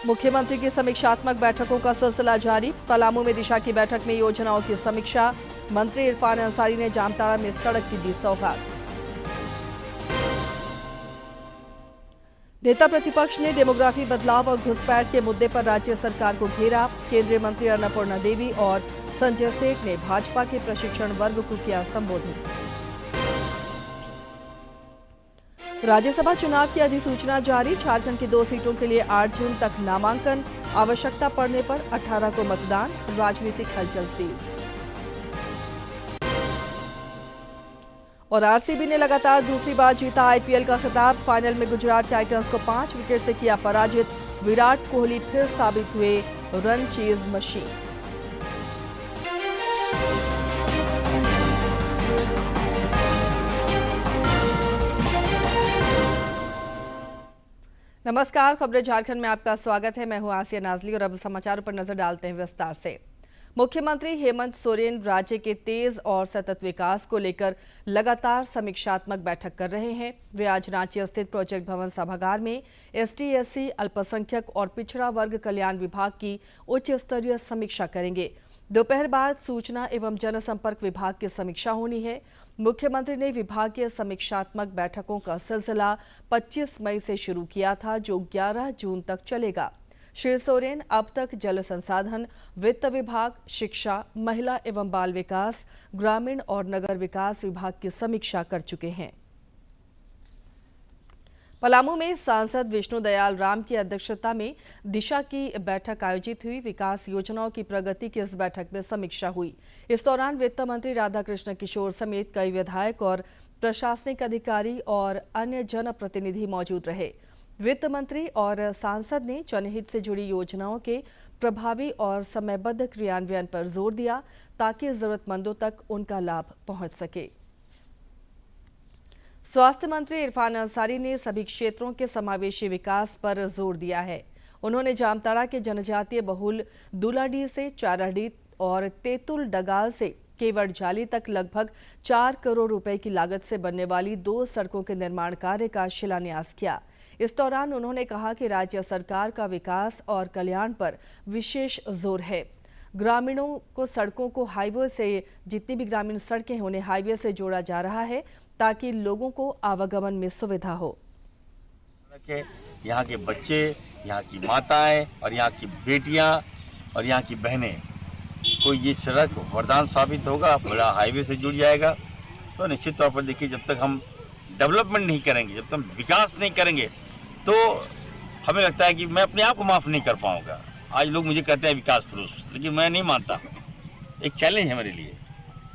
मुख्यमंत्री की समीक्षात्मक बैठकों का सिलसिला जारी। पलामू में दिशा की बैठक में योजनाओं की समीक्षा। मंत्री इरफान अंसारी ने जामताड़ा में सड़क की दी सौगात। नेता प्रतिपक्ष ने डेमोग्राफी बदलाव और घुसपैठ के मुद्दे पर राज्य सरकार को घेरा। केंद्रीय मंत्री अन्नपूर्णा देवी और संजय सेठ ने भाजपा के प्रशिक्षण वर्ग को किया संबोधित। राज्यसभा चुनाव की अधिसूचना जारी। झारखंड की 2 सीटों के लिए 8 जून तक नामांकन। आवश्यकता पड़ने पर 18 को मतदान। राजनीतिक हलचल तेज। और आरसीबी ने लगातार दूसरी बार जीता आईपीएल का खिताब। फाइनल में गुजरात टाइटंस को 5 विकेट से किया पराजित। विराट कोहली फिर साबित हुए रन चेज मशीन। नमस्कार, खबरें झारखंड में आपका स्वागत है। मैं हूं आसिया नाजली और अब समाचारों पर नजर डालते हैं विस्तार से। मुख्यमंत्री हेमंत सोरेन राज्य के तेज और सतत विकास को लेकर लगातार समीक्षात्मक बैठक कर रहे हैं। वे आज रांची स्थित प्रोजेक्ट भवन सभागार में एसटी/एससी, अल्पसंख्यक और पिछड़ा वर्ग कल्याण विभाग की उच्च स्तरीय समीक्षा करेंगे। दोपहर बाद सूचना एवं जनसंपर्क विभाग की समीक्षा होनी है। मुख्यमंत्री ने विभागीय समीक्षात्मक बैठकों का सिलसिला 25 मई से शुरू किया था, जो 11 जून तक चलेगा। श्री सोरेन अब तक जल संसाधन, वित्त विभाग, शिक्षा, महिला एवं बाल विकास, ग्रामीण और नगर विकास विभाग की समीक्षा कर चुके हैं। पलामू में सांसद विष्णु दयाल राम की अध्यक्षता में दिशा की बैठक आयोजित हुई। विकास योजनाओं की प्रगति की इस बैठक में समीक्षा हुई। इस दौरान वित्त मंत्री राधाकृष्ण किशोर समेत कई विधायक और प्रशासनिक अधिकारी और अन्य जनप्रतिनिधि मौजूद रहे। वित्त मंत्री और सांसद ने जनहित से जुड़ी योजनाओं के प्रभावी और समयबद्ध क्रियान्वयन पर जोर दिया, ताकि जरूरतमंदों तक उनका लाभ पहुंच सके। स्वास्थ्य मंत्री इरफान अंसारी ने सभी क्षेत्रों के समावेशी विकास पर जोर दिया है। उन्होंने जामताड़ा के जनजातीय बहुल दुलाडीह से चाराडीह और तेतुल डगाल से केवड़ जाली तक लगभग 4 करोड़ रुपए की लागत से बनने वाली 2 सड़कों के निर्माण कार्य का शिलान्यास किया। इस दौरान उन्होंने कहा कि राज्य सरकार का विकास और कल्याण पर विशेष जोर है। ग्रामीणों को सड़कों को हाईवे से, जितनी भी ग्रामीण सड़कें हैं उन्हें हाईवे से जोड़ा जा रहा है, ताकि लोगों को आवागमन में सुविधा हो। यहाँ के बच्चे, यहाँ की माताएं और यहाँ की बेटियां और यहाँ की बहनें को ये सड़क वरदान साबित होगा। बड़ा हाईवे से जुड़ जाएगा। तो निश्चित तौर पर देखिए, जब तक हम डेवलपमेंट नहीं करेंगे, जब तक हम विकास नहीं करेंगे, तो हमें लगता है कि मैं अपने आप को माफ नहीं कर पाऊंगा। आज लोग मुझे कहते हैं विकास पुरुष, लेकिन मैं नहीं मानता। एक चैलेंज है मेरे लिए।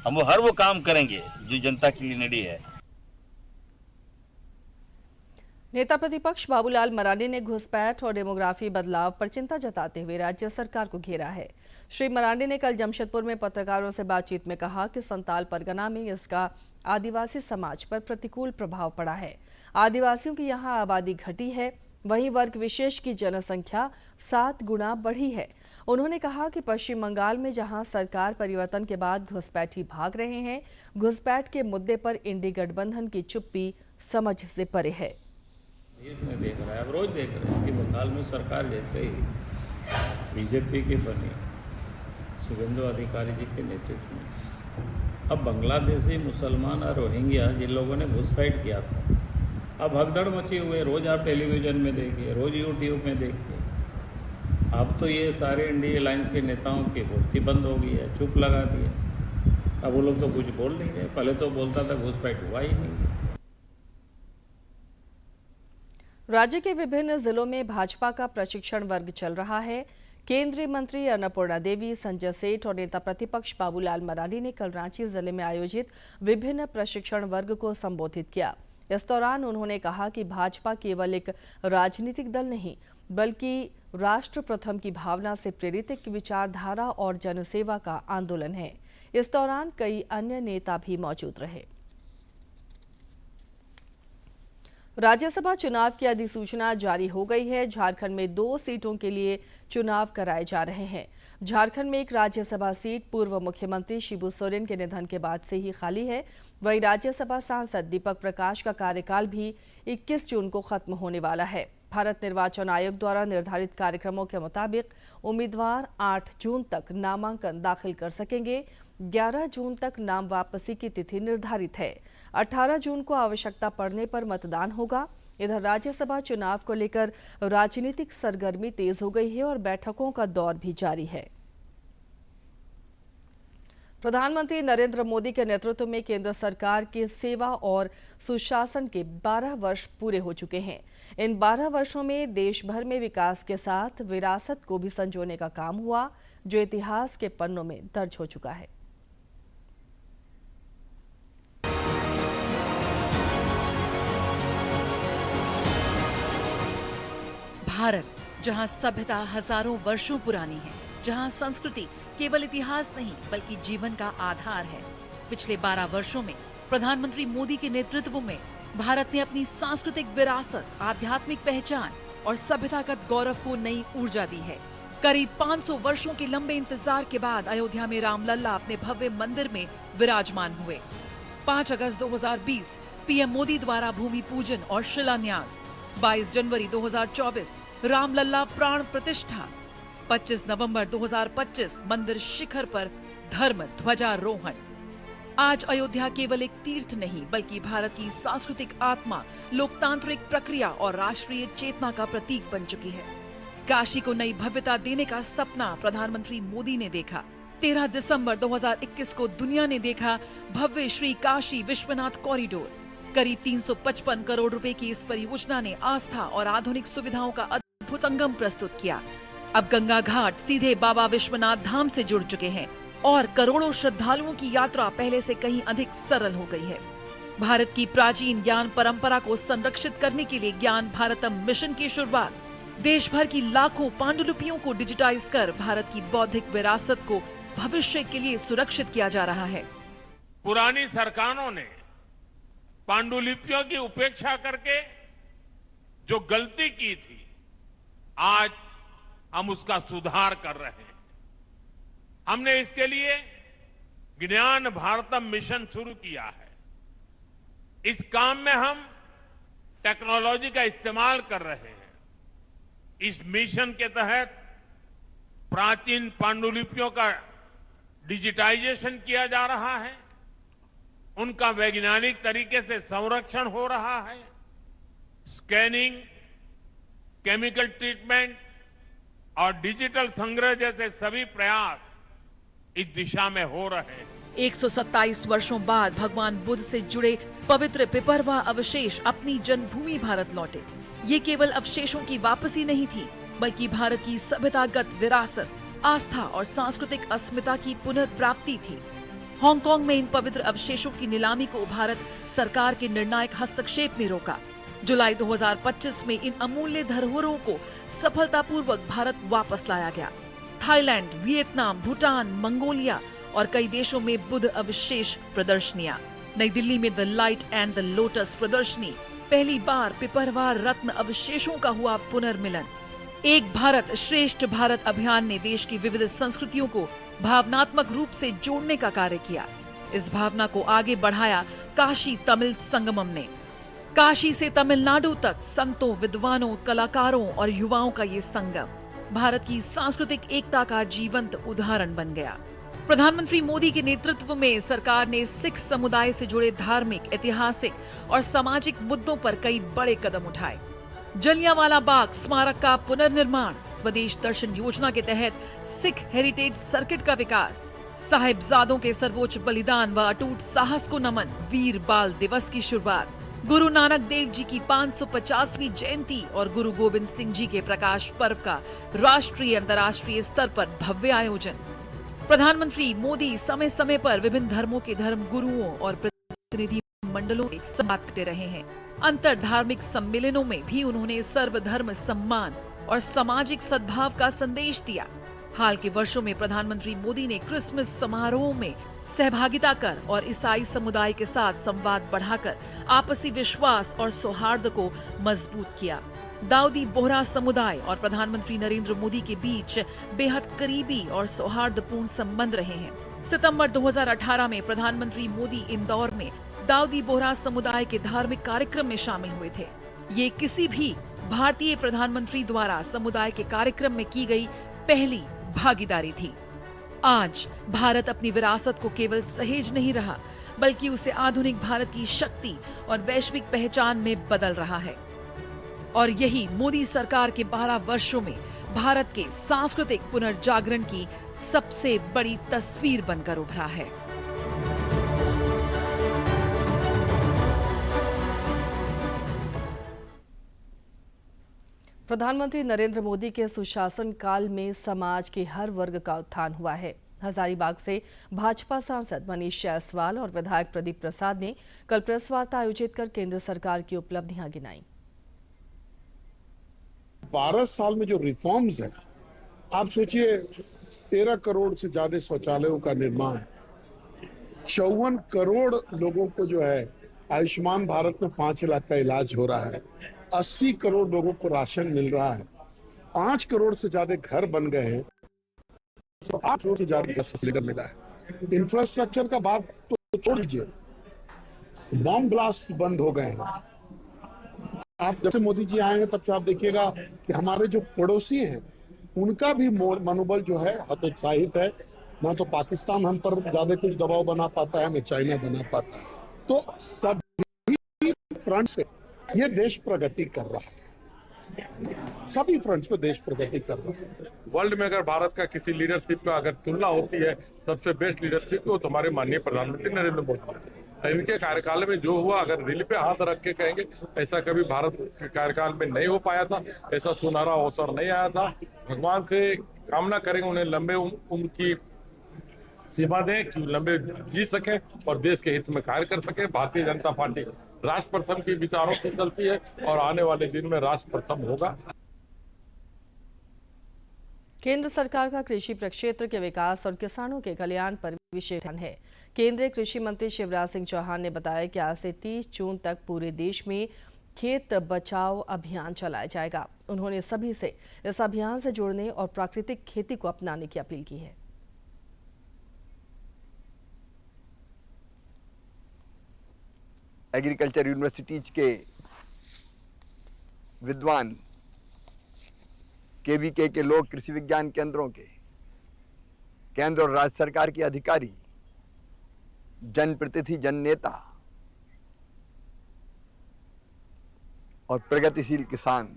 हम हर वो काम करेंगे जो जनता के लिए निडी है। नेता प्रतिपक्ष बाबूलाल मरांडी ने घुसपैठ और डेमोग्राफी बदलाव पर चिंता जताते हुए राज्य सरकार को घेरा है। श्री मरांडी ने कल जमशेदपुर में पत्रकारों से बातचीत में कहा कि संताल परगना में इसका आदिवासी समाज पर प्रतिकूल प्रभाव पड़ा है। आदिवासियों की यहाँ आबादी घटी है, वहीं वर्ग विशेष की जनसंख्या 7 गुना बढ़ी है। उन्होंने कहा कि पश्चिम बंगाल में जहां सरकार परिवर्तन के बाद घुसपैठी भाग रहे हैं, घुसपैठ के मुद्दे पर इंडी गठबंधन की चुप्पी समझ से परे है। में देख रहा है, अब रोज देख रहे हैं कि बंगाल में सरकार जैसे ही बीजेपी की बनी शुभेंदु अधिकारी जी के नेतृत्व में, अब बांग्लादेशी मुसलमान और रोहिंग्या जिन लोगों ने घुसपैठ किया था, अब भगदड़ मची हुई। रोज आप टेलीविजन में देखिए, रोज यूट्यूब में देखिए। अब तो ये सारे इंडिया अलायंस के नेताओं की बोलती बंद हो गई है, चुप लगा दिया। अब वो लोग तो कुछ बोल नहीं रहे। पहले तो बोलता था, घुसपैठ हुआ ही नहीं। राज्य के विभिन्न जिलों में भाजपा का प्रशिक्षण वर्ग चल रहा है। केंद्रीय मंत्री अन्नपूर्णा देवी, संजय सेठ और नेता प्रतिपक्ष बाबूलाल मरांडी ने कल रांची जिले में आयोजित विभिन्न प्रशिक्षण वर्ग को संबोधित किया। इस दौरान उन्होंने कहा कि भाजपा केवल एक राजनीतिक दल नहीं, बल्कि राष्ट्र प्रथम की भावना से प्रेरित एक विचारधारा और जनसेवा का आंदोलन है। इस दौरान कई अन्य नेता भी मौजूद रहे। राज्यसभा चुनाव की अधिसूचना जारी हो गई है। झारखंड में 2 सीटों के लिए चुनाव कराए जा रहे हैं। झारखंड में एक राज्यसभा सीट पूर्व मुख्यमंत्री शिबू सोरेन के निधन के बाद से ही खाली है। वहीं राज्यसभा सांसद दीपक प्रकाश का कार्यकाल भी 21 जून को खत्म होने वाला है। भारत निर्वाचन आयोग द्वारा निर्धारित कार्यक्रमों के मुताबिक उम्मीदवार 8 जून तक नामांकन दाखिल कर सकेंगे। 11 जून तक नाम वापसी की तिथि निर्धारित है। 18 जून को आवश्यकता पड़ने पर मतदान होगा। इधर राज्यसभा चुनाव को लेकर राजनीतिक सरगर्मी तेज हो गई है और बैठकों का दौर भी जारी है। प्रधानमंत्री नरेंद्र मोदी के नेतृत्व में केंद्र सरकार की सेवा और सुशासन के 12 वर्ष पूरे हो चुके हैं। इन 12 वर्षों में देश भर में विकास के साथ विरासत को भी संजोने का काम हुआ, जो इतिहास के पन्नों में दर्ज हो चुका है। भारत, जहां सभ्यता हजारों वर्षों पुरानी है, जहां संस्कृति केवल इतिहास नहीं बल्कि जीवन का आधार है। पिछले 12 वर्षों में प्रधानमंत्री मोदी के नेतृत्व में भारत ने अपनी सांस्कृतिक विरासत, आध्यात्मिक पहचान और सभ्यतागत गौरव को नई ऊर्जा दी है। करीब 500 वर्षों के लंबे इंतजार के बाद अयोध्या में रामलला अपने भव्य मंदिर में विराजमान हुए। 5 अगस्त 2020 पीएम मोदी द्वारा भूमि पूजन और शिलान्यास। 22 जनवरी 2024 रामलला प्राण प्रतिष्ठा। 25 नवंबर 2025 मंदिर शिखर पर धर्म ध्वजारोहण। आज अयोध्या केवल एक तीर्थ नहीं बल्कि भारत की सांस्कृतिक आत्मा, लोकतांत्रिक प्रक्रिया और राष्ट्रीय चेतना का प्रतीक बन चुकी है। काशी को नई भव्यता देने का सपना प्रधानमंत्री मोदी ने देखा। 13 दिसंबर 2021 को दुनिया ने देखा भव्य श्री काशी विश्वनाथ कॉरिडोर। करीब 355 करोड़ रुपए की इस परियोजना ने आस्था और आधुनिक सुविधाओं का अद्भुत संगम प्रस्तुत किया। अब गंगा घाट सीधे बाबा विश्वनाथ धाम से जुड़ चुके हैं और करोड़ों श्रद्धालुओं की यात्रा पहले से कहीं अधिक सरल हो गई है। भारत की प्राचीन ज्ञान परंपरा को संरक्षित करने के लिए ज्ञान भारतम मिशन की शुरुआत। देश भर की लाखों पांडुलिपियों को डिजिटाइज कर भारत की बौद्धिक विरासत को भविष्य के लिए सुरक्षित किया जा रहा है। पुरानी सरकारों ने पांडुलिपियों की उपेक्षा करके जो गलती की थी, आज हम उसका सुधार कर रहे हैं। हमने इसके लिए ज्ञान भारतम मिशन शुरू किया है। इस काम में हम टेक्नोलॉजी का इस्तेमाल कर रहे हैं। इस मिशन के तहत प्राचीन पांडुलिपियों का डिजिटाइजेशन किया जा रहा है, उनका वैज्ञानिक तरीके से संरक्षण हो रहा है। स्कैनिंग, केमिकल ट्रीटमेंट और डिजिटल संग्रह जैसे सभी प्रयास इस दिशा में हो रहे हैं। 127 वर्षों बाद भगवान बुद्ध से जुड़े पवित्र पिपरवा अवशेष अपनी जन्मभूमि भारत लौटे। ये केवल अवशेषों की वापसी नहीं थी बल्कि भारत की सभ्यतागत विरासत, आस्था और सांस्कृतिक अस्मिता की पुनर्प्राप्ति थी। हांगकांग में इन पवित्र अवशेषों की नीलामी को भारत सरकार के निर्णायक हस्तक्षेप ने रोका। जुलाई 2025 में इन अमूल्य धरोहरों को सफलतापूर्वक भारत वापस लाया गया। थाईलैंड, वियतनाम, भूटान, मंगोलिया और कई देशों में बुद्ध अवशेष प्रदर्शनियां। नई दिल्ली में the light and the lotus प्रदर्शनी, पहली बार पिपरवा रत्न अवशेषों का हुआ पुनर्मिलन। एक भारत श्रेष्ठ भारत अभियान ने देश की विविध संस्कृतियों को भावनात्मक रूप से जोड़ने का कार्य किया। इस भावना को आगे बढ़ाया काशी तमिल संगमम ने। काशी से तमिलनाडु तक संतों, विद्वानों, कलाकारों और युवाओं का ये संगम भारत की सांस्कृतिक एकता का जीवंत उदाहरण बन गया। प्रधानमंत्री मोदी के नेतृत्व में सरकार ने सिख समुदाय से जुड़े धार्मिक, ऐतिहासिक और सामाजिक मुद्दों पर कई बड़े कदम उठाए। जलियांवाला बाग स्मारक का पुनर्निर्माण, स्वदेश दर्शन योजना के तहत सिख हेरिटेज सर्किट का विकास, साहिबजादों के सर्वोच्च बलिदान व अटूट साहस को नमन, वीर बाल दिवस की शुरुआत, गुरु नानक देव जी की 550वीं जयंती और गुरु गोविंद सिंह जी के प्रकाश पर्व का राष्ट्रीय अंतर्राष्ट्रीय स्तर पर भव्य आयोजन। प्रधानमंत्री मोदी समय समय पर विभिन्न धर्मों के धर्म गुरुओं और प्रतिनिधि मंडलों से संवाद करते रहे हैं। अंतर धार्मिक सम्मेलनों में भी उन्होंने सर्वधर्म सम्मान और सामाजिक सद्भाव का संदेश दिया। हाल के वर्षों में प्रधानमंत्री मोदी ने क्रिसमस समारोह में सहभागिता कर और ईसाई समुदाय के साथ संवाद बढ़ाकर आपसी विश्वास और सौहार्द को मजबूत किया। दाऊदी बोहरा समुदाय और प्रधानमंत्री नरेंद्र मोदी के बीच बेहद करीबी और सौहार्दपूर्ण संबंध रहे हैं। सितंबर 2018 में प्रधानमंत्री मोदी इंदौर में दाऊदी बोहरा समुदाय के धार्मिक कार्यक्रम में शामिल हुए थे। ये किसी भी भारतीय प्रधानमंत्री द्वारा समुदाय के कार्यक्रम में की गई पहली भागीदारी थी। आज भारत अपनी विरासत को केवल सहेज नहीं रहा, बल्कि उसे आधुनिक भारत की शक्ति और वैश्विक पहचान में बदल रहा है। और यही मोदी सरकार के 12 वर्षों में भारत के सांस्कृतिक पुनर्जागरण की सबसे बड़ी तस्वीर बनकर उभरा है। प्रधानमंत्री नरेंद्र मोदी के सुशासन काल में समाज के हर वर्ग का उत्थान हुआ है। हजारीबाग से भाजपा सांसद मनीष जायसवाल और विधायक प्रदीप प्रसाद ने कल प्रेस वार्ता आयोजित कर केंद्र सरकार की उपलब्धियां गिनाई। 12 साल में जो रिफॉर्म्स हैं, आप सोचिए 13 करोड़ से ज्यादा शौचालयों का निर्माण, 54 करोड़ लोगों को जो है आयुष्मान भारत में 5 लाख का इलाज हो रहा है, 80 करोड़ लोगों को राशन मिल रहा है, 5 करोड़ से ज्यादा घर बन गए हैं, 8 करोड़ से ज्यादा गैस सिलेंडर मिला है। इंफ्रास्ट्रक्चर का बात तो छोड़ दीजिए, बॉम्ब ब्लास्ट बंद हो गए हैं। आप जब से मोदी जी आए हैं तब से आप देखिएगा कि हमारे जो पड़ोसी हैं उनका भी मनोबल जो है हतोत्साहित है। ना तो पाकिस्तान हम पर ज्यादा कुछ दबाव बना पाता है, न चाइना बना पाता है। तो सभी फ्रंट पे ये देश प्रगति कर रहा है, सभी फ्रंट्स पे देश प्रगति कर रहा है। वर्ल्ड में अगर भारत का किसी लीडरशिप का अगर तुलना होती है, सबसे बेस्ट लीडरशिप वो तुम्हारे माननीय प्रधानमंत्री नरेंद्र मोदी। इनके कार्यकाल में जो हुआ, अगर दिल पे हाथ रख के कहेंगे, ऐसा कभी भारत के कार्यकाल में नहीं हो पाया था, ऐसा सुनहरा अवसर नहीं आया था। भगवान से कामना करेंगे उन्हें लंबे उनकी सीमा दें कि लंबे जी सके और देश के हित में कार्य कर सके। भारतीय जनता पार्टी राष्ट्र प्रथम के विचारों से चलती है और आने वाले दिन में राष्ट्र प्रथम होगा। केंद्र सरकार का कृषि प्रक्षेत्र के विकास और किसानों के कल्याण पर विशेष ध्यान है। केंद्रीय कृषि मंत्री शिवराज सिंह चौहान ने बताया कि आज से 30 जून तक पूरे देश में खेत बचाओ अभियान चलाया जाएगा। उन्होंने सभी से इस अभियान से जुड़ने और प्राकृतिक खेती को अपनाने की अपील की है। एग्रीकल्चर यूनिवर्सिटीज के विद्वान, केवीके के लोग, कृषि विज्ञान केंद्रों के, केंद्र और राज्य सरकार के अधिकारी, जनप्रतिनिधि, जन नेता और प्रगतिशील किसान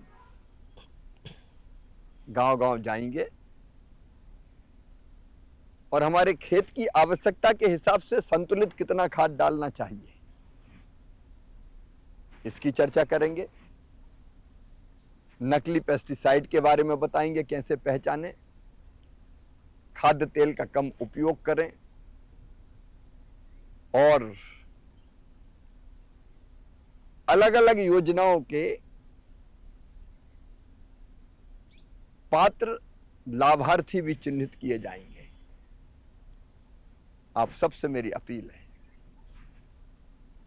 गांव-गांव जाएंगे और हमारे खेत की आवश्यकता के हिसाब से संतुलित कितना खाद डालना चाहिए, इसकी चर्चा करेंगे। नकली पेस्टिसाइड के बारे में बताएंगे, कैसे पहचानें, खाद्य तेल का कम उपयोग करें और अलग अलग योजनाओं के पात्र लाभार्थी भी चिन्हित किए जाएंगे। आप सबसे मेरी अपील है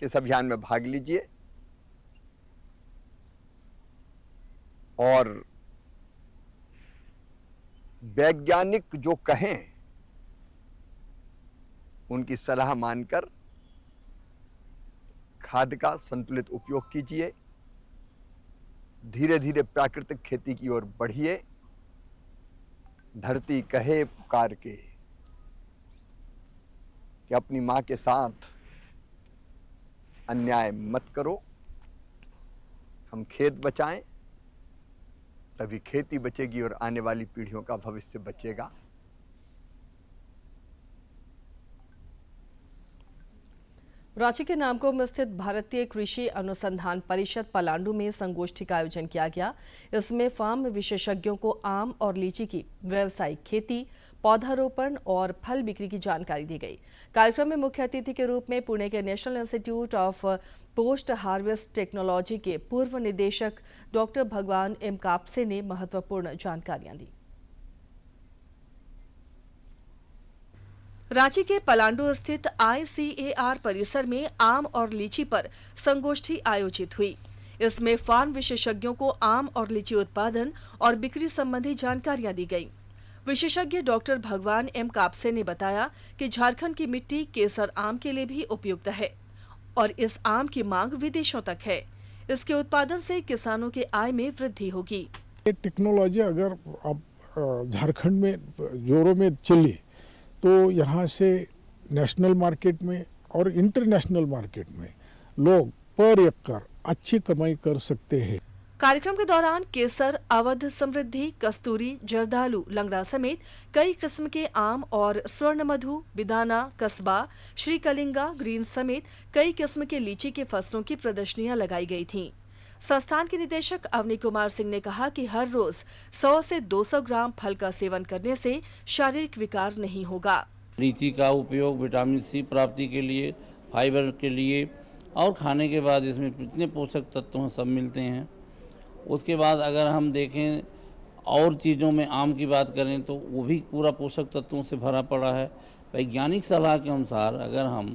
कि इस अभियान में भाग लीजिए और वैज्ञानिक जो कहें उनकी सलाह मानकर खाद का संतुलित उपयोग कीजिए। धीरे धीरे प्राकृतिक खेती की ओर बढ़िए। धरती कहे पुकार के कि अपनी मां के साथ अन्याय मत करो। हम खेत बचाएं, तभी खेती बचेगी और आने वाली पीढ़ियों का भविष्य बचेगा। रांची के नामकुम में स्थित भारतीय कृषि अनुसंधान परिषद पलांडू में संगोष्ठी का आयोजन किया गया। इसमें फार्म विशेषज्ञों को आम और लीची की व्यावसायिक खेती, पौधारोपण और फल बिक्री की जानकारी दी गई। कार्यक्रम में मुख्य अतिथि के रूप में पुणे के national institute of post harvest technology के पूर्व निदेशक डॉक्टर भगवान एम कापसे ने महत्वपूर्ण जानकारियां दी। रांची के पलांडू स्थित ICAR परिसर में आम और लीची पर संगोष्ठी आयोजित हुई। इसमें फार्म विशेषज्ञों को आम और लीची उत्पादन और बिक्री संबंधी जानकारियां दी गई। विशेषज्ञ डॉक्टर भगवान एम कापसे ने बताया कि झारखंड की मिट्टी केसर आम के लिए भी उपयुक्त है और इस आम की मांग विदेशों तक है। इसके उत्पादन से किसानों के आय में वृद्धि होगी। ये टेक्नोलॉजी अगर अब झारखंड में जोरों में चली तो यहाँ से नेशनल मार्केट में और इंटरनेशनल मार्केट में लोग पर एकड़ अच्छी कमाई कर सकते हैं। कार्यक्रम के दौरान केसर, अवध समृद्धि, कस्तूरी, जर्दालू, लंगड़ा समेत कई किस्म के आम और स्वर्णमधु, बिदाना, कस्बा, श्रीकलिंगा, ग्रीन समेत कई किस्म के लीची के फसलों की प्रदर्शनियां लगाई गई थीं। संस्थान के निदेशक अवनी कुमार सिंह ने कहा कि हर रोज 100 से 200 ग्राम फल का सेवन करने से शारीरिक विकार नहीं होगा। लीची का उपयोग विटामिन सी प्राप्ति के लिए, फाइबर के लिए और खाने के बाद इसमें कितने पोषक तत्व सब मिलते हैं। उसके बाद अगर हम देखें और चीज़ों में आम की बात करें तो वो भी पूरा पोषक तत्वों से भरा पड़ा है। वैज्ञानिक सलाह के अनुसार अगर हम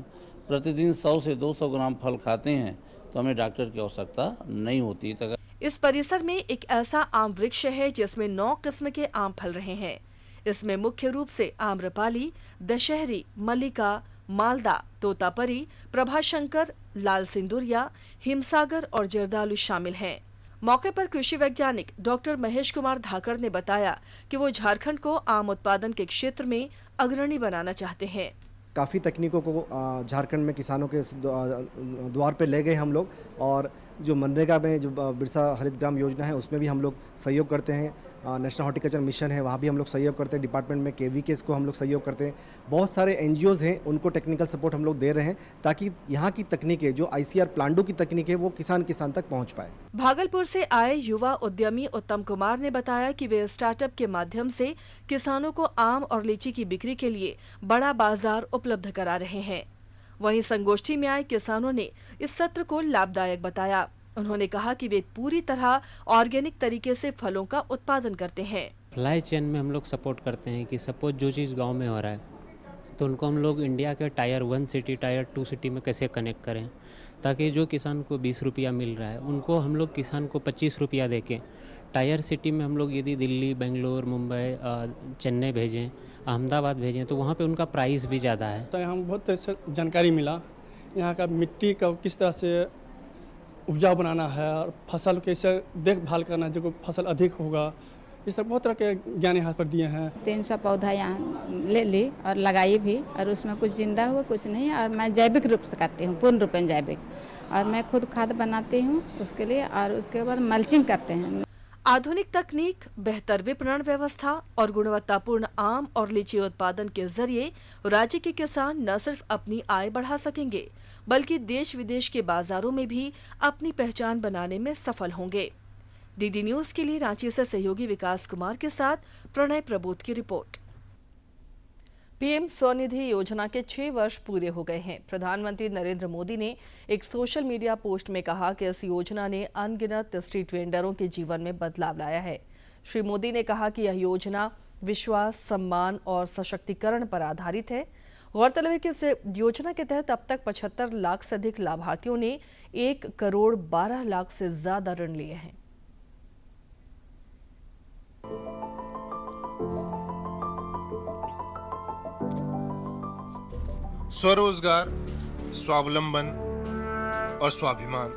प्रतिदिन 100 से 200 ग्राम फल खाते हैं तो हमें डॉक्टर की आवश्यकता नहीं होती। इस परिसर में एक ऐसा आम वृक्ष है जिसमें 9 किस्म के आम फल रहे हैं। इसमें मुख्य रूप से आम्रपाली, दशहरी, मल्लिका, मालदा, तोतापरी, प्रभाशंकर, लाल सिंदूरिया, हिमसागर और जर्दालू शामिल हैं। मौके पर कृषि वैज्ञानिक डॉक्टर महेश कुमार धाकड़ ने बताया कि वो झारखंड को आम उत्पादन के क्षेत्र में अग्रणी बनाना चाहते हैं। काफ़ी तकनीकों को झारखंड में किसानों के द्वार पे ले गए हम लोग, और जो मनरेगा में जो बिरसा हरित ग्राम योजना है उसमें भी हम लोग सहयोग करते हैं। नेशनल हॉर्टिकल्चर मिशन है वहाँ भी हम लोग सहयोग करते हैं। डिपार्टमेंट में KVKs को हम लोग सहयोग करते हैं। बहुत सारे NGOs हैं उनको टेक्निकल सपोर्ट हम लोग दे रहे हैं ताकि यहाँ की तकनीकें जो ICR प्लांडो की तकनीक है वो किसान तक पहुँच पाए। भागलपुर से आए युवा उद्यमी उत्तम कुमार ने बताया कि वे स्टार्टअप के माध्यम से किसानों को आम और लीची की बिक्री के लिए बड़ा बाजार उपलब्ध करा रहे हैं। वहीं संगोष्ठी में आए किसानों ने इस सत्र को लाभदायक बताया। उन्होंने कहा कि वे पूरी तरह ऑर्गेनिक तरीके से फलों का उत्पादन करते हैं। सप्लाई चेन में हम लोग सपोर्ट करते हैं कि सपोज जो चीज़ गांव में हो रहा है तो उनको हम लोग इंडिया के टायर 1 सिटी, टायर 2 सिटी में कैसे कनेक्ट करें ताकि जो किसान को 20 रुपया मिल रहा है उनको हम लोग किसान को 25 रुपया देके टायर सिटी में हम लोग यदि दिल्ली, बेंगलोर, मुंबई, चेन्नई भेजें, अहमदाबाद भेजें तो वहाँ पे उनका प्राइस भी ज़्यादा है। तो हम बहुत जानकारी मिला यहाँ का मिट्टी का किस तरह से उपजाऊ बनाना है और फसल कैसे देखभाल करना है जो फसल अधिक होगा, इस तरह बहुत तरह के ज्ञान यहाँ पर दिए हैं। 300 पौधा यहाँ ले ली और लगाई भी, और उसमें कुछ जिंदा हुआ कुछ नहीं। और मैं जैविक रूप से करती हूँ, पूर्ण रूप में जैविक, और मैं खुद खाद बनाती हूँ उसके लिए, और उसके बाद मल्चिंग करते हैं। आधुनिक तकनीक, बेहतर विपणन व्यवस्था और गुणवत्तापूर्ण आम और लीची उत्पादन के जरिए राज्य के किसान न सिर्फ अपनी आय बढ़ा सकेंगे बल्कि देश विदेश के बाजारों में भी अपनी पहचान बनाने में सफल होंगे। DD न्यूज के लिए रांची से सहयोगी विकास कुमार के साथ प्रणय प्रबोध की रिपोर्ट। PM स्वनिधि योजना के 6 वर्ष पूरे हो गए हैं। प्रधानमंत्री नरेंद्र मोदी ने एक सोशल मीडिया पोस्ट में कहा कि इस योजना ने अनगिनत स्ट्रीट वेंडरों के जीवन में बदलाव लाया है। श्री मोदी ने कहा कि यह योजना विश्वास, सम्मान और सशक्तिकरण पर आधारित है। गौरतलब है कि इस योजना के तहत अब तक 75 लाख से अधिक लाभार्थियों ने 1 करोड़ 12 लाख से ज्यादा ऋण लिए हैं। स्वरोजगार, स्वावलंबन और स्वाभिमान,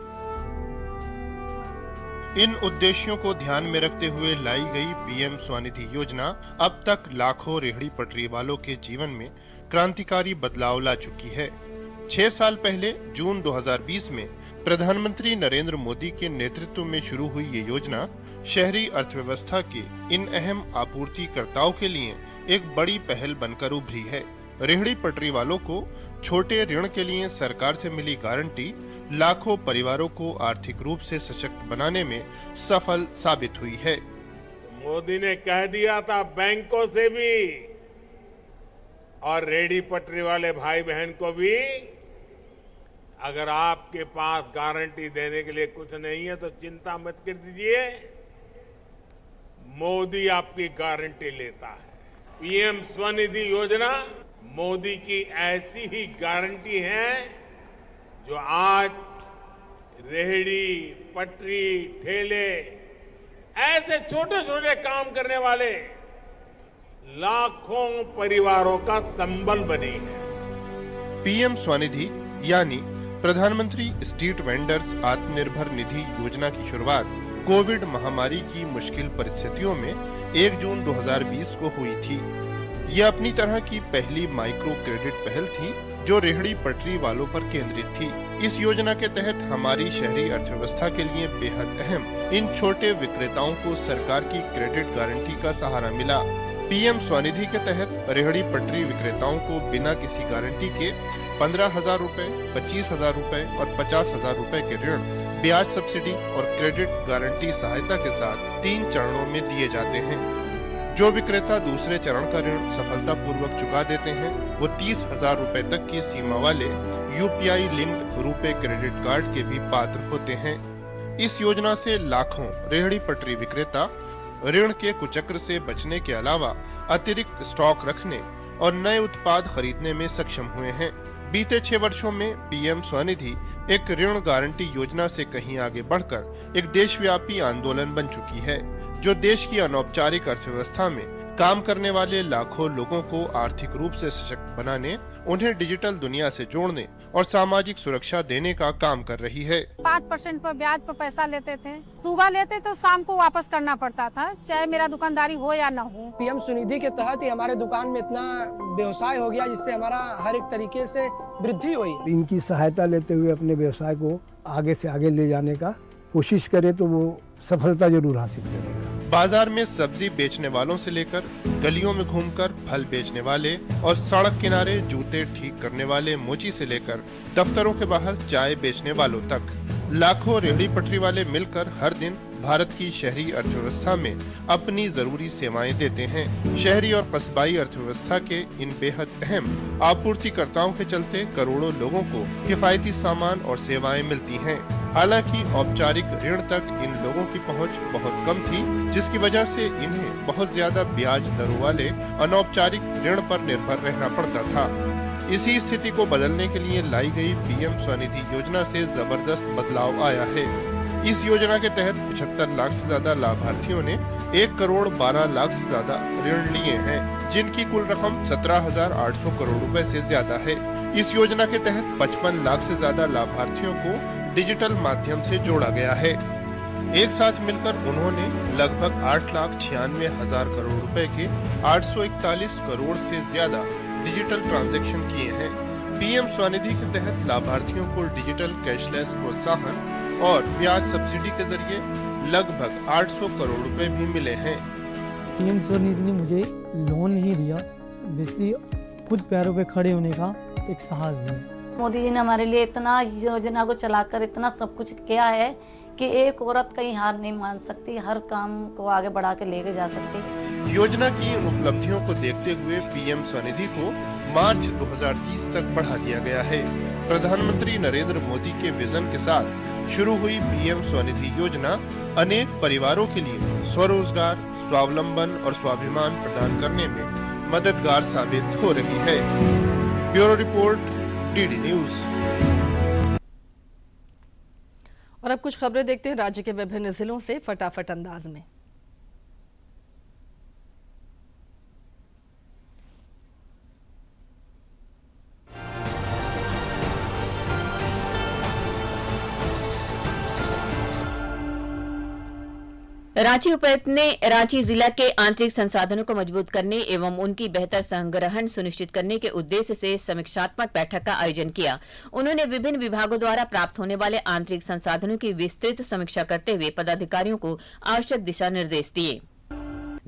इन उद्देश्यों को ध्यान में रखते हुए लाई गई PM स्वनिधि योजना अब तक लाखों रेहड़ी पटरी वालों के जीवन में क्रांतिकारी बदलाव ला चुकी है। 6 साल पहले जून 2020 में प्रधानमंत्री नरेंद्र मोदी के नेतृत्व में शुरू हुई ये योजना शहरी अर्थव्यवस्था के इन अहम आपूर्तिकर्ताओं के लिए एक बड़ी पहल बनकर उभरी है। रेहड़ी पटरी वालों को छोटे ऋण के लिए सरकार से मिली गारंटी लाखों परिवारों को आर्थिक रूप से सशक्त बनाने में सफल साबित हुई है। मोदी ने कह दिया था बैंकों से भी और रेहड़ी पटरी वाले भाई बहन को भी, अगर आपके पास गारंटी देने के लिए कुछ नहीं है तो चिंता मत कर दीजिए, मोदी आपकी गारंटी लेता है। PM स्वनिधि योजना मोदी की ऐसी ही गारंटी है जो आज रेहड़ी, पटरी, ठेले, ऐसे छोटे छोटे काम करने वाले लाखों परिवारों का संबल बनी है। PM स्वनिधि यानी प्रधानमंत्री स्ट्रीट वेंडर्स आत्मनिर्भर निधि योजना की शुरुआत कोविड महामारी की मुश्किल परिस्थितियों में 1 जून 2020 को हुई थी। यह अपनी तरह की पहली माइक्रो क्रेडिट पहल थी जो रेहड़ी पटरी वालों पर केंद्रित थी। इस योजना के तहत हमारी शहरी अर्थव्यवस्था के लिए बेहद अहम इन छोटे विक्रेताओं को सरकार की क्रेडिट गारंटी का सहारा मिला। पीएम स्वनिधि के तहत रेहड़ी पटरी विक्रेताओं को बिना किसी गारंटी के 15,000 रुपए, 25,000 रुपए और 50,000 रुपए के ऋण ब्याज सब्सिडी और क्रेडिट गारंटी सहायता के साथ 3 चरणों में दिए जाते हैं। जो विक्रेता दूसरे चरण का ऋण सफलतापूर्वक चुका देते हैं वो 30,000 रुपए तक की सीमा वाले UPI linked RuPay credit card के भी पात्र होते हैं। इस योजना से लाखों रेहड़ी पटरी विक्रेता ऋण के कुचक्र से बचने के अलावा अतिरिक्त स्टॉक रखने और नए उत्पाद खरीदने में सक्षम हुए हैं। बीते 6 वर्षों में पीएम स्वनिधि एक ऋण गारंटी योजना से कहीं आगे बढ़कर एक देशव्यापी आंदोलन बन चुकी है, जो देश की अनौपचारिक अर्थव्यवस्था में काम करने वाले लाखों लोगों को आर्थिक रूप से सशक्त बनाने, उन्हें डिजिटल दुनिया से जोड़ने और सामाजिक सुरक्षा देने का काम कर रही है। 5% पर ब्याज पर पैसा लेते थे, सुबह लेते तो शाम को वापस करना पड़ता था, चाहे मेरा दुकानदारी हो या ना हो। पीएम स्वनिधि के तहत ही हमारे दुकान में इतना व्यवसाय हो गया जिससे हमारा हर एक तरीके से वृद्धि हुई। इनकी सहायता लेते हुए अपने व्यवसाय को आगे से आगे ले जाने का कोशिश करे तो वो सफलता जरूर हासिल करेगा। बाजार में सब्जी बेचने वालों से लेकर गलियों में घूमकर फल बेचने वाले और सड़क किनारे जूते ठीक करने वाले मोची से लेकर दफ्तरों के बाहर चाय बेचने वालों तक लाखों रेहड़ी पटरी वाले मिलकर हर दिन भारत की शहरी अर्थव्यवस्था में अपनी जरूरी सेवाएं देते हैं। शहरी और कस्बाई अर्थव्यवस्था के इन बेहद अहम आपूर्तिकर्ताओं के चलते करोड़ों लोगों को किफायती सामान और सेवाएं मिलती हैं। हालांकि औपचारिक ऋण तक इन लोगों की पहुंच बहुत कम थी, जिसकी वजह से इन्हें बहुत ज्यादा ब्याज दरों वाले अनौपचारिक ऋण पर निर्भर रहना पड़ता था। इसी स्थिति को बदलने के लिए लाई गई पीएम स्वनिधि योजना से जबरदस्त बदलाव आया है। इस योजना के तहत 75 लाख से ज्यादा लाभार्थियों ने 1 करोड़ 12 लाख से ज्यादा ऋण लिए हैं, जिनकी कुल रकम 17,800 करोड़ रुपए से ज्यादा है। इस योजना के तहत 55 लाख से ज्यादा लाभार्थियों को डिजिटल माध्यम से जोड़ा गया है। एक साथ मिलकर उन्होंने लगभग 8,96,000 करोड़ रुपए के 841 करोड़ से ज्यादा डिजिटल ट्रांजैक्शन किए हैं। पीएम स्वनिधि के तहत लाभार्थियों को डिजिटल कैशलेस प्रोत्साहन और ब्याज सब्सिडी के जरिए लगभग 800 करोड़ रुपए भी मिले हैं। पीएम स्वनिधि ने मुझे लोन नहीं दिया, बेसिकली खुद पैरों पे खड़े होने का एक साहस दिया। मोदी जी ने हमारे लिए इतना योजना को चलाकर इतना सब कुछ किया है कि एक औरत कहीं हार नहीं मान सकती, हर काम को आगे बढ़ा के लेके जा सकती। योजना की इन उपलब्धियों को देखते हुए पीएम स्वनिधि को मार्च 2030 तक बढ़ा दिया गया है। प्रधानमंत्री नरेंद्र मोदी के विजन के साथ शुरू हुई पीएम स्वनिधि योजना अनेक परिवारों के लिए स्वरोजगार, स्वावलंबन और स्वाभिमान प्रदान करने में मददगार साबित हो रही है। Bureau report, DD news. और अब कुछ खबरें देखते हैं राज्य के विभिन्न जिलों से फटाफट अंदाज में। रांची उपायुक्त ने रांची जिला के आंतरिक संसाधनों को मजबूत करने एवं उनकी बेहतर संग्रहण सुनिश्चित करने के उद्देश्य से समीक्षात्मक बैठक का आयोजन किया। उन्होंने विभिन्न विभागों द्वारा प्राप्त होने वाले आंतरिक संसाधनों की विस्तृत समीक्षा करते हुए पदाधिकारियों को आवश्यक दिशा निर्देश दिए।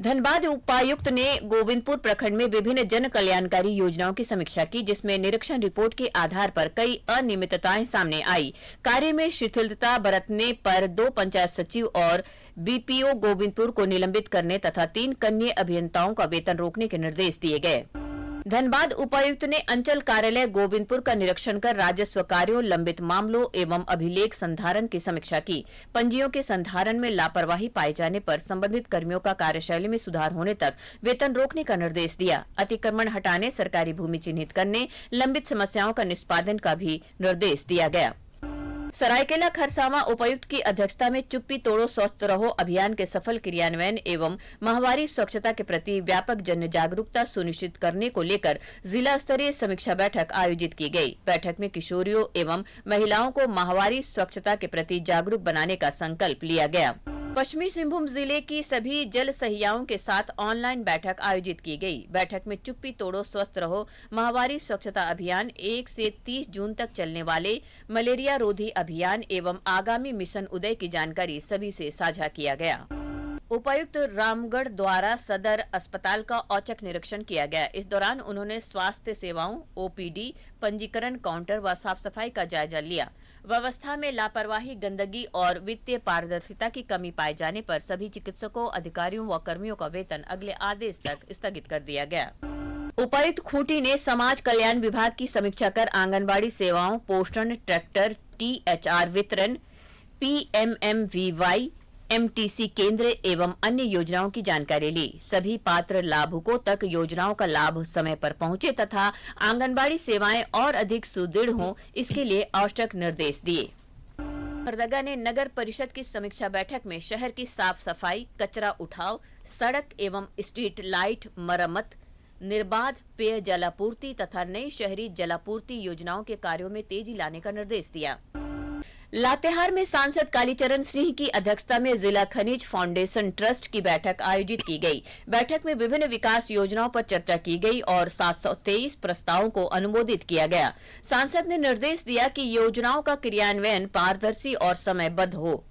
धनबाद उपायुक्त ने गोविंदपुर प्रखंड में विभिन्न जन कल्याणकारी योजनाओं की समीक्षा की, जिसमें निरीक्षण रिपोर्ट के आधार पर कई अनियमितताएं सामने आई। कार्य में शिथिलता बरतने पर 2 पंचायत सचिव और बीपीओ गोविंदपुर को निलंबित करने तथा 3 कनीय अभियंताओं का वेतन रोकने के निर्देश दिए गए। धनबाद उपायुक्त ने अंचल कार्यालय गोविंदपुर का निरीक्षण कर राजस्व कार्यों, लंबित मामलों एवं अभिलेख संधारण की समीक्षा की। पंजियों के संधारण में लापरवाही पाए जाने पर संबंधित कर्मियों का कार्यशैली में सुधार होने तक वेतन रोकने का निर्देश दिया। अतिक्रमण हटाने, सरकारी भूमि चिन्हित करने, लंबित समस्याओं का निष्पादन का भी निर्देश दिया गया। सरायकेला खरसावां उपायुक्त की अध्यक्षता में चुप्पी तोड़ो स्वस्थ रहो अभियान के सफल क्रियान्वयन एवं माहवारी स्वच्छता के प्रति व्यापक जन जागरूकता सुनिश्चित करने को लेकर जिला स्तरीय समीक्षा बैठक आयोजित की गई। बैठक में किशोरियों एवं महिलाओं को माहवारी स्वच्छता के प्रति जागरूक बनाने का संकल्प लिया गया। पश्चिमी सिंहभूम जिले की सभी जल सहियाओं के साथ ऑनलाइन बैठक आयोजित की गई। बैठक में चुप्पी तोड़ो स्वस्थ रहो माहवारी स्वच्छता अभियान 1 से 30 जून तक चलने वाले मलेरिया रोधी अभियान एवं आगामी मिशन उदय की जानकारी सभी से साझा किया गया। उपायुक्त रामगढ़ द्वारा सदर अस्पताल का औचक निरीक्षण किया गया। इस दौरान उन्होंने स्वास्थ्य सेवाओं, ओपीडी, पंजीकरण काउंटर व साफ सफाई का जायजा लिया। व्यवस्था में लापरवाही, गंदगी और वित्तीय पारदर्शिता की कमी पाए जाने पर सभी चिकित्सकों, अधिकारियों व कर्मियों का वेतन अगले आदेश तक स्थगित कर दिया गया। उपायुक्त खूंटी ने समाज कल्याण विभाग की समीक्षा कर आंगनबाड़ी सेवाओं, पोषण, ट्रैक्टर, टीएचआर वितरण, पीएमएमवीवाई, एमटीसी केंद्र एवं अन्य योजनाओं की जानकारी ली। सभी पात्र लाभुकों तक योजनाओं का लाभ समय पर पहुंचे तथा आंगनबाड़ी सेवाएं और अधिक सुदृढ़ हों, इसके लिए आवश्यक निर्देश दिए। लोहरदगा ने नगर परिषद की समीक्षा बैठक में शहर की साफ सफाई, कचरा उठाव, सड़क एवं स्ट्रीट लाइट मरम्मत, निर्बाध पेय जलापूर्ति तथा नई शहरी जलापूर्ति योजनाओं के कार्यों में तेजी लाने का निर्देश दिया। लातेहार में सांसद कालीचरण सिंह की अध्यक्षता में जिला खनिज फाउंडेशन ट्रस्ट की बैठक आयोजित की गई। बैठक में विभिन्न विकास योजनाओं पर चर्चा की गई और 723 प्रस्तावों को अनुमोदित किया गया। सांसद ने निर्देश दिया कि योजनाओं का क्रियान्वयन पारदर्शी और समयबद्ध हो।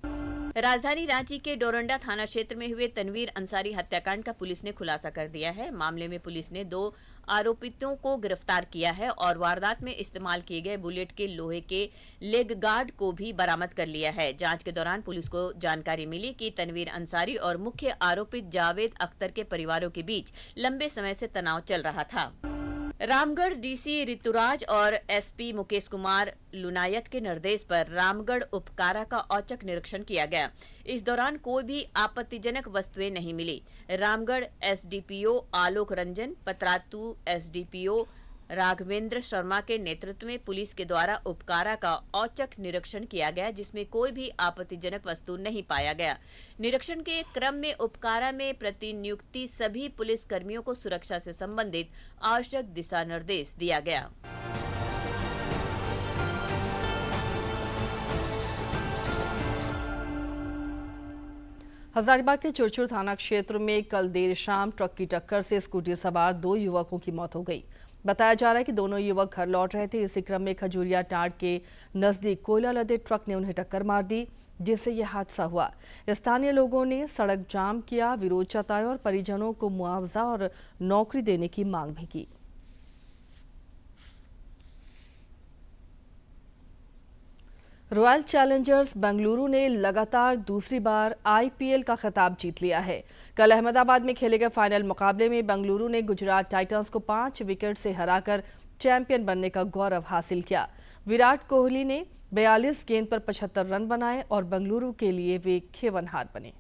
राजधानी रांची के डोरंडा थाना क्षेत्र में हुए तनवीर अंसारी हत्याकांड का पुलिस ने खुलासा कर दिया है। मामले में पुलिस ने 2 आरोपितों को गिरफ्तार किया है और वारदात में इस्तेमाल किए गए बुलेट के लोहे के लेग गार्ड को भी बरामद कर लिया है। जांच के दौरान पुलिस को जानकारी मिली कि तनवीर अंसारी और मुख्य आरोपित जावेद अख्तर के परिवारों के बीच लंबे समय से तनाव चल रहा था। रामगढ़ डीसी ऋतुराज और एसपी मुकेश कुमार लुनायत के निर्देश पर रामगढ़ उपकारा का औचक निरीक्षण किया गया। इस दौरान कोई भी आपत्तिजनक वस्तुएं नहीं मिली। रामगढ़ एसडीपीओ आलोक रंजन, पतरातू एसडीपीओ राघवेंद्र शर्मा के नेतृत्व में पुलिस के द्वारा उपकारा का औचक निरीक्षण किया गया, जिसमें कोई भी आपत्तिजनक वस्तु नहीं पाया गया। निरीक्षण के क्रम में उपकारा में प्रतिनियुक्ति सभी पुलिस कर्मियों को सुरक्षा से संबंधित आवश्यक दिशा निर्देश दिया गया। हजारीबाग के चुरचुर थाना क्षेत्र में कल देर शाम ट्रक की टक्कर से स्कूटी सवार 2 युवकों की मौत हो गई। बताया जा रहा है कि दोनों युवक घर लौट रहे थे। इसी क्रम में खजूरिया टाट के नजदीक कोयला लदे ट्रक ने उन्हें टक्कर मार दी, जिससे यह हादसा हुआ। स्थानीय लोगों ने सड़क जाम किया, विरोध जताया और परिजनों को मुआवजा और नौकरी देने की मांग भी की। रॉयल चैलेंजर्स बेंगलुरु ने लगातार दूसरी बार आईपीएल का खिताब जीत लिया है। कल अहमदाबाद में खेले गए फाइनल मुकाबले में बेंगलुरु ने गुजरात टाइटंस को 5 विकेट से हराकर चैंपियन बनने का गौरव हासिल किया। विराट कोहली ने 42 गेंद पर 75 रन बनाए और बेंगलुरु के लिए वे खेवनहार बने।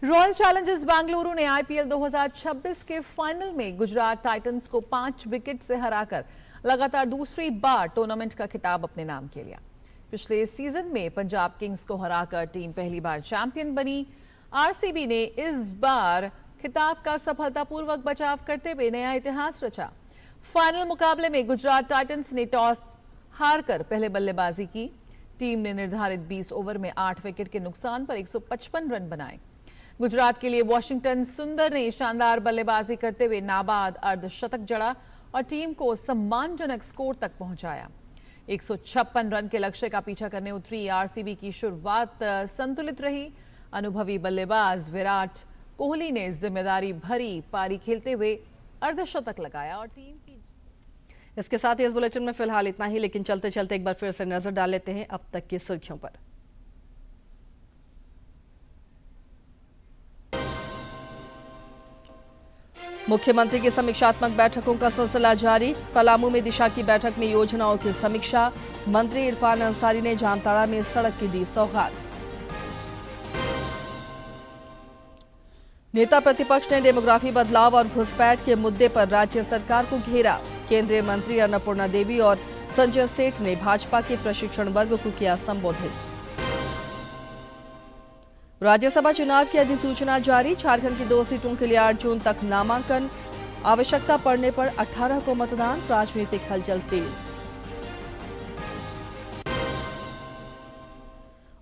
रॉयल चैलेंजर्स बेंगलुरु ने आईपीएल 2026 के फाइनल में गुजरात टाइटंस को 5 विकेट से हराकर लगातार दूसरी बार टूर्नामेंट का खिताब अपने नाम के लिया। पिछले सीजन में पंजाब किंग्स को हराकर टीम पहली बार चैंपियन बनी। आरसीबी ने इस बार खिताब का सफलतापूर्वक बचाव करते हुए नया इतिहास रचा। फाइनल मुकाबले में गुजरात टाइटंस ने टॉस हारकर पहले बल्लेबाजी की। टीम ने निर्धारित 20 ओवर में 8 विकेट के नुकसान पर 155 रन बनाए। गुजरात के लिए वॉशिंगटन सुंदर ने शानदार बल्लेबाजी करते हुए नाबाद अर्धशतक जड़ा और टीम को सम्मानजनक स्कोर तक पहुंचाया। 156 रन के लक्ष्य का पीछा करने उतरी आरसीबी की शुरुआत संतुलित रही। अनुभवी बल्लेबाज विराट कोहली ने जिम्मेदारी भरी पारी खेलते हुए अर्धशतक लगाया और टीम की। इसके साथ ही इस बुलेटिन में फिलहाल इतना ही, लेकिन चलते चलते एक बार फिर से नजर डाल लेते हैं अब तक की सुर्खियों पर। मुख्यमंत्री की समीक्षात्मक बैठकों का सिलसिला जारी। पलामू में दिशा की बैठक में योजनाओं की समीक्षा। मंत्री इरफान अंसारी ने जामताड़ा में सड़क की दी सौगात। नेता प्रतिपक्ष ने डेमोग्राफी बदलाव और घुसपैठ के मुद्दे पर राज्य सरकार को घेरा। केंद्रीय मंत्री अन्नपूर्णा देवी और संजय सेठ ने भाजपा के प्रशिक्षण वर्ग को किया संबोधित। राज्यसभा चुनाव की अधिसूचना जारी। झारखंड की 2 सीटों के लिए 8 जून तक नामांकन। आवश्यकता पड़ने पर 18 को मतदान। राजनीतिक हलचल तेज।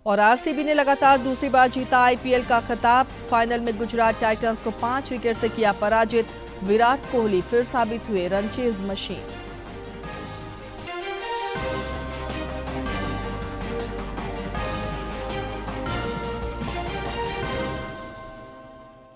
और आरसीबी ने लगातार दूसरी बार जीता आईपीएल का खिताब। फाइनल में गुजरात टाइटंस को 5 विकेट से किया पराजित। विराट कोहली फिर साबित हुए रनचेज मशीन।